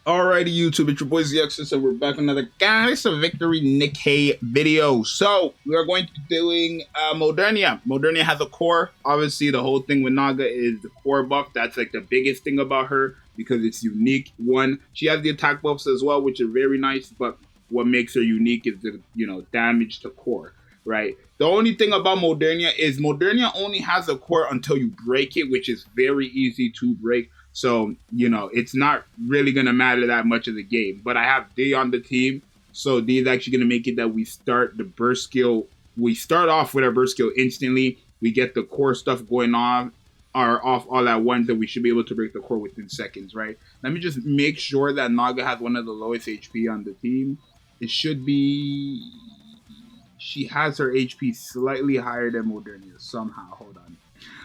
Alrighty, YouTube, it's your boy Zxous, and we're back with another Goddess of Victory Nikke video. So, we are going to be doing Modernia. Modernia has a core. Obviously, the whole thing with Naga is the core buff. That's like the biggest thing about her because it's unique. One, she has the attack buffs as well, which are very nice, but what makes her unique is the, damage to core, right? The only thing about Modernia is Modernia only has a core until you break it, which is very easy to break. So, it's not really going to matter that much of the game. But I have D on the team. So D is actually going to make it that we start the burst skill. We start off with our burst skill instantly. We get the core stuff going on or off all at once. And we should be able to break the core within seconds, right? Let me just make sure that Naga has one of the lowest HP on the team. It should be... She has her HP slightly higher than Modernia somehow. Hold on.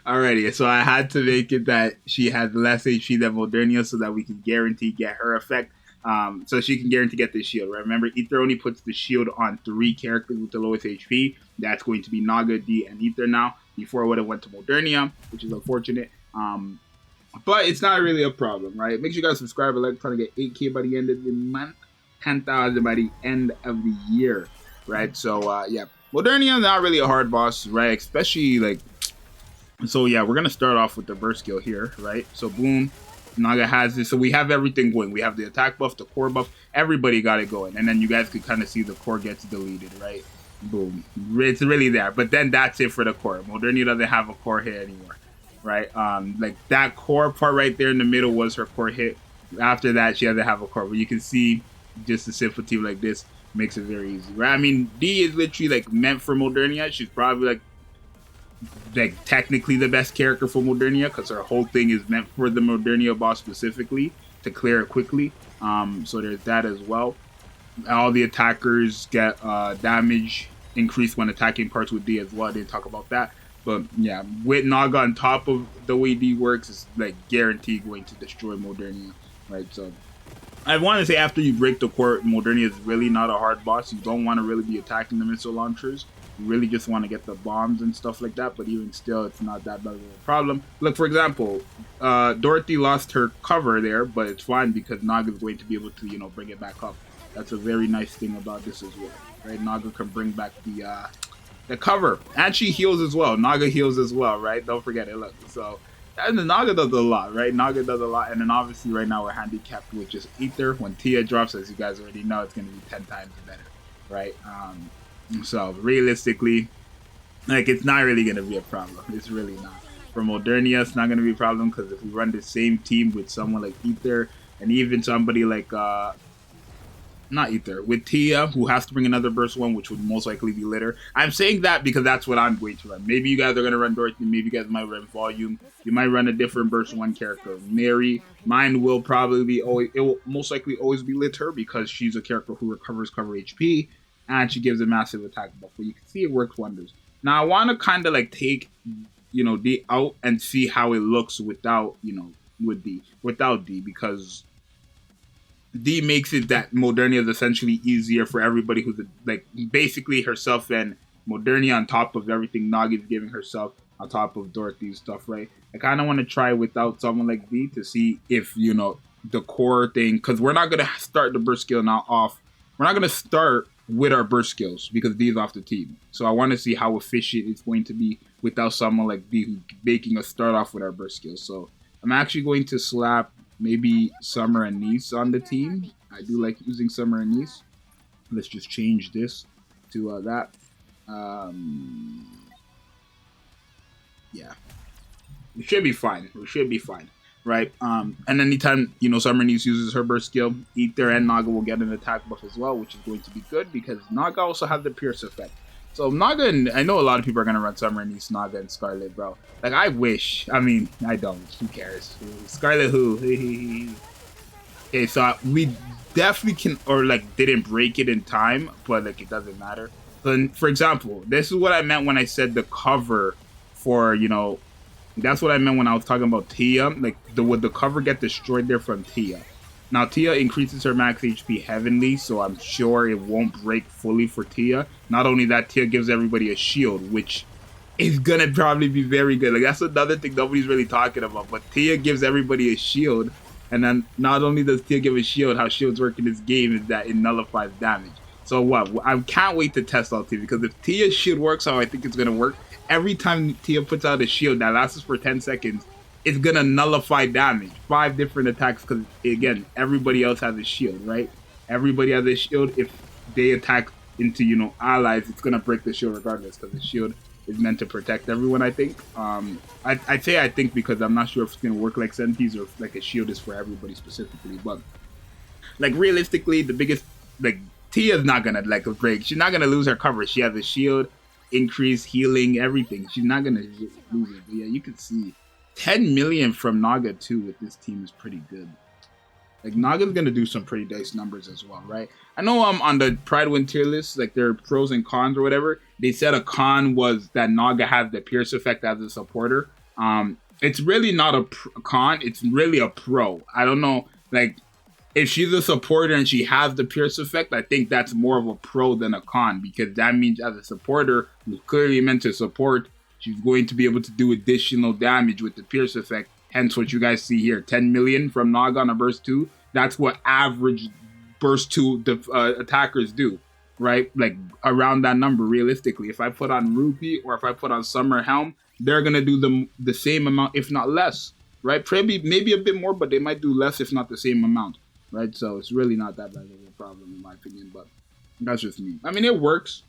Alrighty, so I had to make it that she has less HP than Modernia so that we can guarantee get her effect. So she can guarantee get the shield, right? Remember, Ether only puts the shield on 3 characters with the lowest HP. That's going to be Naga, D, and Ether now. Before I would have went to Modernia, which is unfortunate. But it's not really a problem, right? Make sure you guys subscribe. I'm trying to get 8K by the end of the month, 10,000 by the end of the year, right? So, yeah. Modernia is not really a hard boss, right? Especially, like... So yeah, we're gonna start off with the burst skill here, right? So boom, Naga has this. So we have everything going. We have the attack buff, the core buff. Everybody got it going, and then you guys could kind of see the core gets deleted, right? Boom, it's really there. But then that's it for the core. Modernia doesn't have a core hit anymore, right? Like that core part right there in the middle was her core hit. After that, she doesn't have a core. But you can see just a simple team like this makes it very easy, right? I mean, D is literally like meant for Modernia. She's probably like technically the best character for Modernia because her whole thing is meant for the Modernia boss specifically to clear it quickly. So there's that as well. All the attackers get damage increased when attacking parts with D as well. I didn't talk about that, but yeah, with Naga on top of the way D works, is like guaranteed going to destroy Modernia, right? So I want to say after you break the core, Modernia is really not a hard boss. You don't want to really be attacking the missile launchers. You really just want to get the bombs and stuff like that, but even still, it's not that bad of a problem. Look, for example, Dorothy lost her cover there, but it's fine because Naga is going to be able to, bring it back up. That's a very nice thing about this as well, right? Naga can bring back the cover, and she heals as well. Naga heals as well, right? Don't forget it. Look, so and the Naga does a lot, right? Naga does a lot, and then obviously right now we're handicapped with just Ether. When Tia drops, as you guys already know, it's going to be 10 times better, right? So realistically, like, it's not really going to be a problem. It's really not. For Modernia, it's not going to be a problem because if we run the same team with someone like Ether and even somebody like, not Ether, with Tia, who has to bring another burst one, which would most likely be Litter. I'm saying that because that's what I'm going to run. Maybe you guys are going to run Dorothy. Maybe you guys might run Volume. You might run a different burst one character. Mary. Mine will probably be, it will most likely always be Litter because she's a character who recovers cover HP. And she gives a massive attack buff. But you can see it works wonders. Now, I want to kind of like take, D out and see how it looks without, without D. Because D makes it that Modernia is essentially easier for everybody who's, like, basically herself and Modernia on top of everything Naga is giving herself on top of Dorothy's stuff, right? I kind of want to try without someone like D to see if, the core thing. Because we're not going to start the burst skill now off. We're not going to start with our burst skills because D is off the team. So I want to see how efficient it's going to be without someone like D who's making us start off with our burst skills. So I'm actually going to slap maybe Summer and Niece on the team. I do like using Summer and Niece. Let's just change this to that. Yeah. We should be fine. We should be fine. Right, and anytime, Summer Niece uses her burst skill, Ether and Naga will get an attack buff as well, which is going to be good because Naga also has the Pierce effect. So Naga, and I know a lot of people are going to run Summer Niece, Naga, and Scarlet, bro. Like, I wish. I mean, I don't. Who cares? Scarlet who? Okay, so we definitely can, or like, didn't break it in time, but like, it doesn't matter. So, for example, this is what I meant when I said the cover for, that's what I meant when I was talking about Tia. Like, would the cover get destroyed there from Tia? Now, Tia increases her max HP heavenly, so I'm sure it won't break fully for Tia. Not only that, Tia gives everybody a shield, which is going to probably be very good. Like, that's another thing nobody's really talking about. But Tia gives everybody a shield, And then not only does Tia give a shield, how shields work in this game is that it nullifies damage. So what? I can't wait to test out Tia, because if Tia's shield works how I think it's gonna work, every time Tia puts out a shield that lasts for 10 seconds, it's gonna nullify damage. 5 different attacks, because again, everybody else has a shield, right? Everybody has a shield. If they attack into, you know, allies, it's gonna break the shield regardless, because the shield is meant to protect everyone, I think. I say I think because I'm not sure if it's gonna work like Senti's or if like a shield is for everybody specifically. But like realistically, the biggest, like, Tia's not gonna like break. She's not gonna lose her cover. She has a shield, increase, healing, everything. She's not gonna lose it. But yeah, you can see 10 million from Naga too with this team is pretty good. Like, Naga's gonna do some pretty nice numbers as well, right? I know on the Pride Win tier list, like their pros and cons or whatever, they said a con was that Naga has the Pierce effect as a supporter. It's really not a con, it's really a pro. I don't know, like, if she's a supporter and she has the Pierce effect, I think that's more of a pro than a con, because that means as a supporter who's clearly meant to support, she's going to be able to do additional damage with the Pierce effect. Hence what you guys see here, 10 million from Naga on a burst 2. That's what average burst 2 attackers do, right? Like around that number realistically. If I put on Rupee or if I put on Summer Helm, they're going to do the same amount, if not less, right? Maybe a bit more, but they might do less if not the same amount, right? So it's really not that bad of a problem in my opinion, but that's just me. I mean, it works.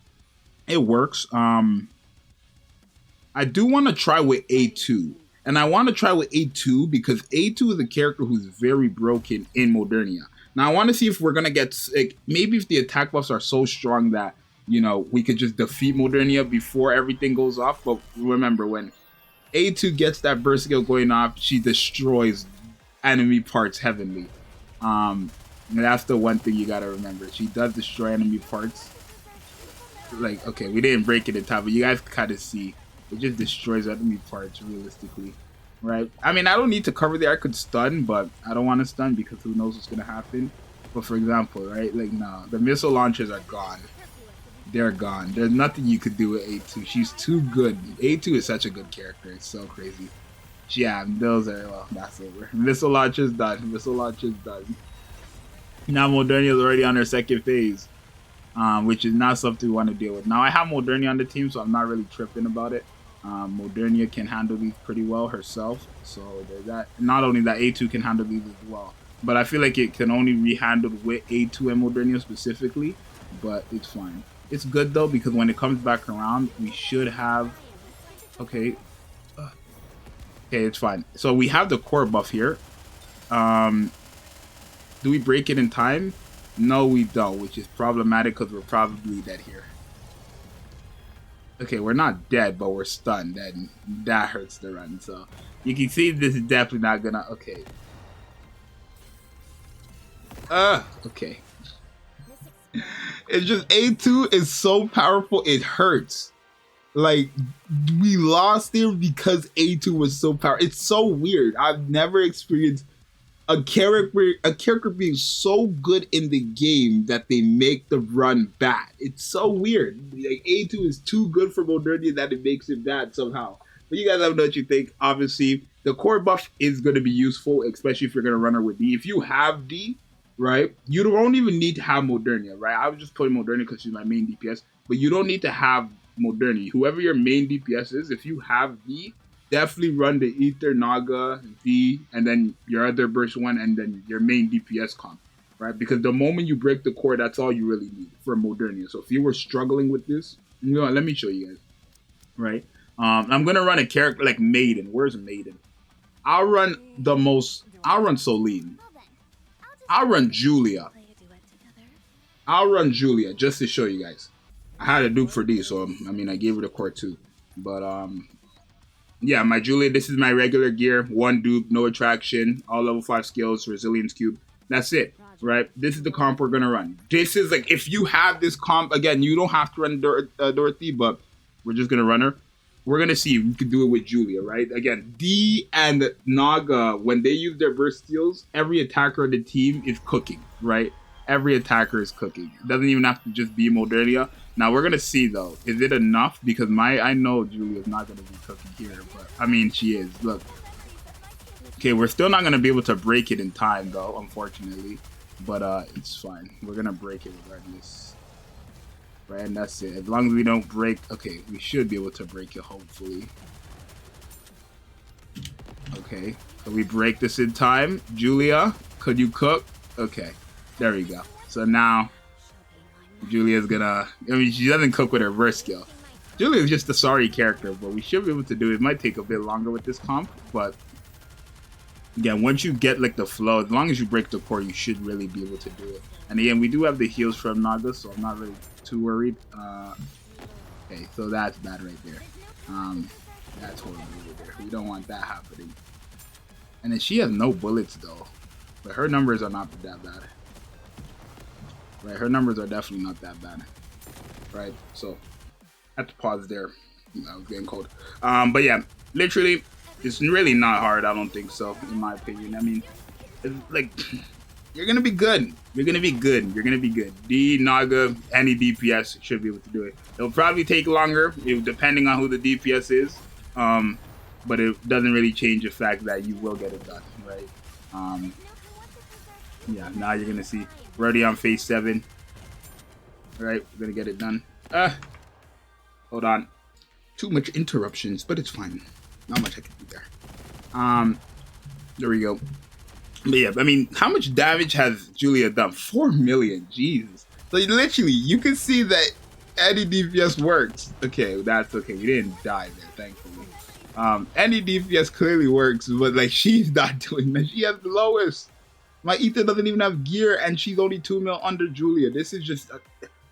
It works. I do want to try with A2. And I want to try with A2 because A2 is a character who's very broken in Modernia. Now, I want to see if we're going to get, like, maybe if the attack buffs are so strong that, you know, we could just defeat Modernia before everything goes off. But remember, when A2 gets that burst skill going off, she destroys enemy parts heavenly. And that's the one thing you got to remember. She does destroy enemy parts. Like, okay, we didn't break it in time, but you guys kind of see. It just destroys enemy parts realistically, right? I mean, I don't need to cover there. I could stun, but I don't want to stun because who knows what's going to happen. But for example, right? Like, no, the missile launchers are gone. They're gone. There's nothing you could do with A2. She's too good. A2 is such a good character. It's so crazy. Yeah, those are, well, that's over. Missile launchers done. Missile launchers done. Now Modernia is already on her second phase, which is not something we want to deal with. Now I have Modernia on the team, so I'm not really tripping about it. Modernia can handle these pretty well herself, so there's that. Not only that, A2 can handle these as well, but I feel like it can only be handled with A2 and Modernia specifically, but it's fine. It's good though, because when it comes back around, we should have, okay, it's fine. So we have the core buff here. Do we break it in time? No, we don't, which is problematic because we're probably dead here. Okay, we're not dead, but we're stunned, and that hurts the run. So you can see this is definitely not gonna. Okay. Okay. It's just A2 is so powerful, it hurts. Like, we lost it because A2 was so powerful. It's so weird. I've never experienced a character being so good in the game that they make the run bad. It's so weird. Like, A2 is too good for Modernia that it makes it bad somehow. But you guys let me know what you think. Obviously, the core buff is going to be useful, especially if you're going to run her with D. If you have D, right, you don't even need to have Modernia, right? I was just putting Modernia because she's my main DPS, but you don't need to have Modernia. Whoever your main DPS is, if you have D, definitely run the Ether, Naga, V, and then your other burst one, and then your main DPS comp, right? Because the moment you break the core, that's all you really need for Modernia. So if you were struggling with this, you know, let me show you guys, right? I'm gonna run a character like Maiden. Where's Maiden? I'll run Celine. I'll run Julia. I'll run Julia just to show you guys. I had a dupe for D, so I mean, I gave her the core too. But yeah, my Julia, this is my regular gear. 1 dupe, no attraction, all level 5 skills, resilience cube. That's it, right? This is the comp we're gonna run. This is like, if you have this comp, again, you don't have to run Dorothy, but we're just gonna run her. We're gonna see if we can do it with Julia, right? Again, D and Naga, when they use their burst skills, every attacker on the team is cooking, right? Every attacker is cooking. It doesn't even have to just be Modernia. Now we're gonna see though, is it enough? Because I know Julia's not gonna be cooking here, but I mean she is. Look, Okay, we're still not gonna be able to break it in time though, unfortunately. But it's fine. We're gonna break it regardless. Right, and that's it. As long as we don't break, okay, we should be able to break it, hopefully. Okay, so we break this in time. Julia, could you cook? Okay, there we go. So now, Julia's gonna, I mean, she doesn't cook with her burst skill. Julia's just a sorry character, but we should be able to do it. It might take a bit longer with this comp, but again, once you get like the flow, as long as you break the core, you should really be able to do it. And again, we do have the heals from Naga, so I'm not really too worried. Okay, so that's bad right there. That's horrible right there. We don't want that happening. And then she has no bullets though, but her numbers are not that bad. Right, her numbers are definitely not that bad. Right, so I have to pause there. I was getting cold. But yeah, literally, it's really not hard. I don't think so, in my opinion. I mean, it's like, you're gonna be good. You're gonna be good. You're gonna be good. D, Naga, any DPS should be able to do it. It'll probably take longer, depending on who the DPS is. But it doesn't really change the fact that you will get it done, right? Yeah, now you're gonna see we're already on phase 7. All right, we're gonna get it done. Hold on. Too much interruptions, but it's fine. Not much I can do there. There we go. But yeah, I mean, how much damage has Julia done? 4 million. Jesus. So literally, you can see that any DPS works. Okay, that's okay. We didn't die there, thankfully. Any DPS clearly works, but like she's not doing that. She has the lowest. My Ether doesn't even have gear, and she's only 2 mil under Julia. This is just a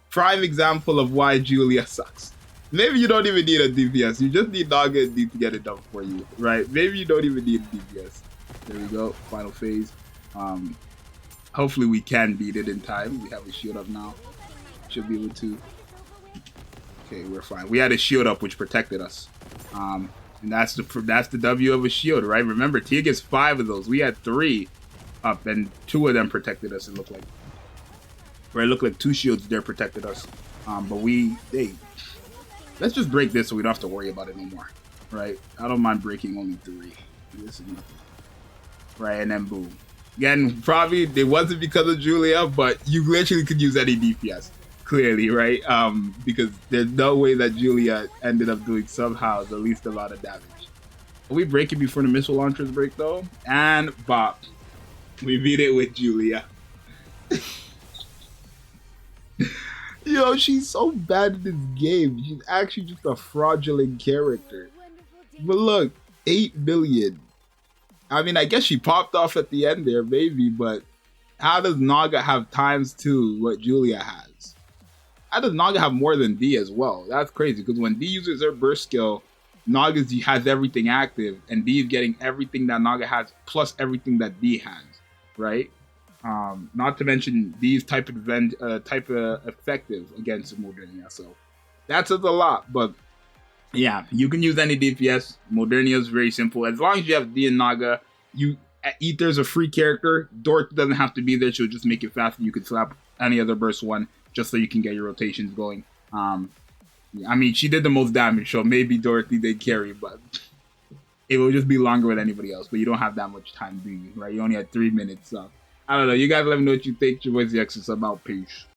prime example of why Julia sucks. Maybe you don't even need a DPS. You just need Naga and D to get it done for you, right? Maybe you don't even need a DPS. There we go. Final phase. Hopefully we can beat it in time. We have a shield up now. Should be able to. Okay, we're fine. We had a shield up which protected us. And that's the W of a shield, right? Remember, Tia gets 5 of those. We had 3 up, and 2 of them protected us. It looked like. Right, it looked like 2 shields there protected us. But let's just break this so we don't have to worry about it no more. Right? I don't mind breaking only 3. This is nothing. Right, and then boom. Again, probably it wasn't because of Julia, but you literally could use any DPS. Clearly, right? Because there's no way that Julia ended up doing somehow the least amount of damage. Will we break it before the missile launchers break though? And bop. We beat it with Julia. Yo, she's so bad in this game. She's actually just a fraudulent character. But look, 8 million. I mean, I guess she popped off at the end there, maybe, but how does Naga have ×2 what Julia has? How does Naga have more than D as well? That's crazy, because when D uses her burst skill, Naga has everything active, and D is getting everything that Naga has, plus everything that D has, right? Not to mention these type of effective against Modernia, so that says a lot. But yeah, you can use any DPS. Modernia is very simple. As long as you have D and Naga, Ether's a free character. Dorothy doesn't have to be there. She'll just make it faster. You can slap any other burst one just so you can get your rotations going. I mean, she did the most damage, so maybe Dorothy did carry, but it will just be longer with anybody else. But you don't have that much time, do you? Right? You only had 3 minutes, so I don't know. You guys let me know what you think. Your boy Zxous. I'm out. Peace.